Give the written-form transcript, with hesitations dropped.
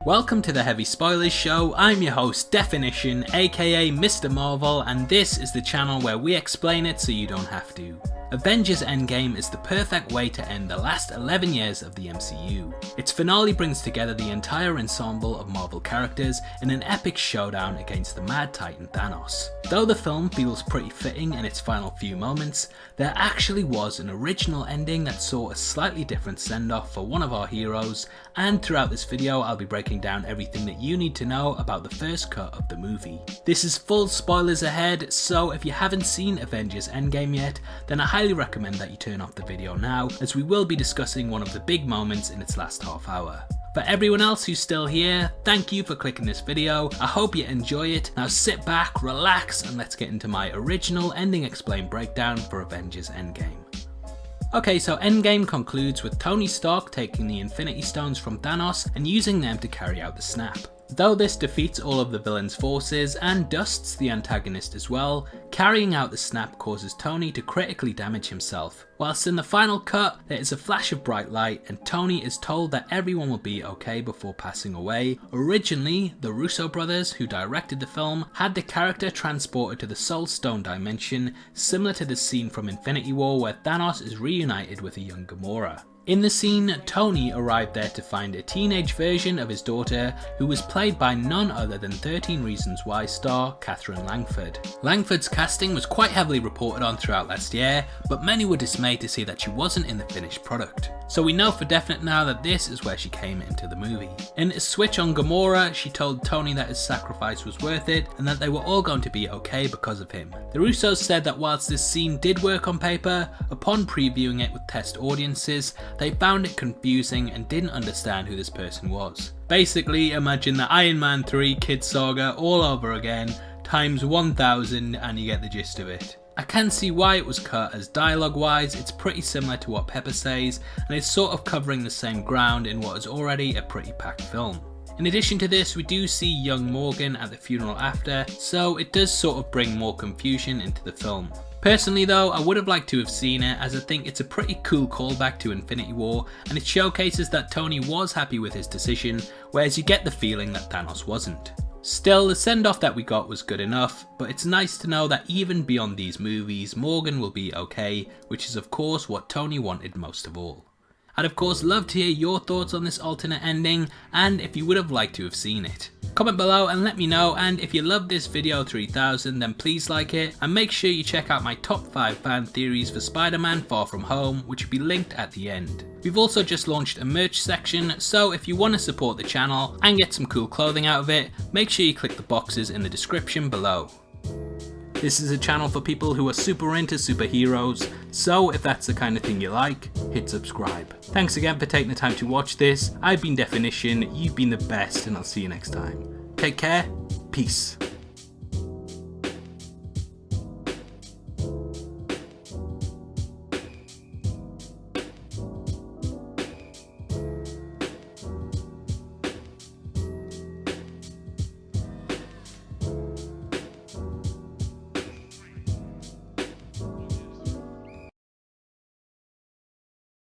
Welcome to the Heavy Spoilers Show. I'm your host Deffinition, aka Mr. Marvel, and this is the channel where we explain it so you don't have to. Avengers Endgame is the perfect way to end the last 11 years of the MCU. Its finale brings together the entire ensemble of Marvel characters in an epic showdown against the Mad Titan Thanos. Though the film feels pretty fitting in its final few moments, there actually was an original ending that saw a slightly different send-off for one of our heroes, and throughout this video I'll be breaking down everything that you need to know about the first cut of the movie. This is full spoilers ahead, so if you haven't seen Avengers Endgame yet, then I highly recommend that you turn off the video now, as we will be discussing one of the big moments in its last half hour. For everyone else who's still here, thank you for clicking this video. I hope you enjoy it. Now sit back, relax, and let's get into my original ending explained breakdown for Avengers Endgame. Okay, so Endgame concludes with Tony Stark taking the Infinity Stones from Thanos and using them to carry out the snap. Though this defeats all of the villain's forces and dusts the antagonist as well, carrying out the snap causes Tony to critically damage himself. Whilst in the final cut, there is a flash of bright light and Tony is told that everyone will be okay before passing away. Originally, the Russo brothers, who directed the film, had the character transported to the Soul Stone dimension, similar to the scene from Infinity War where Thanos is reunited with a young Gamora. In the scene, Tony arrived there to find a teenage version of his daughter, who was played by none other than 13 Reasons Why star Katherine Langford. Langford's casting was quite heavily reported on throughout last year, but many were dismayed to see that she wasn't in the finished product. So we know for definite now that this is where she came into the movie. In a switch on Gamora, she told Tony that his sacrifice was worth it and that they were all going to be okay because of him. The Russos said that whilst this scene did work on paper, upon previewing it with test audiences, they found it confusing and didn't understand who this person was. Basically, imagine the Iron Man 3 Kid Saga all over again, times 1000, and you get the gist of it. I can see why it was cut, as dialogue wise it's pretty similar to what Pepper says, and it's sort of covering the same ground in what is already a pretty packed film. In addition to this, we do see young Morgan at the funeral after, so it does sort of bring more confusion into the film. Personally though, I would have liked to have seen it, as I think it's a pretty cool callback to Infinity War, and it showcases that Tony was happy with his decision, whereas you get the feeling that Thanos wasn't. Still, the send-off that we got was good enough, but it's nice to know that even beyond these movies, Morgan will be okay, which is of course what Tony wanted most of all. I'd of course love to hear your thoughts on this alternate ending, and if you would have liked to have seen it. Comment below and let me know, and if you loved this video 3000 then please like it, and make sure you check out my top 5 fan theories for Spider-Man Far From Home, which will be linked at the end. We've also just launched a merch section, so if you want to support the channel and get some cool clothing out of it, make sure you click the boxes in the description below. This is a channel for people who are super into superheroes, so if that's the kind of thing you like, hit subscribe. Thanks again for taking the time to watch this. I've been Deffinition, you've been the best, and I'll see you next time. Take care, peace.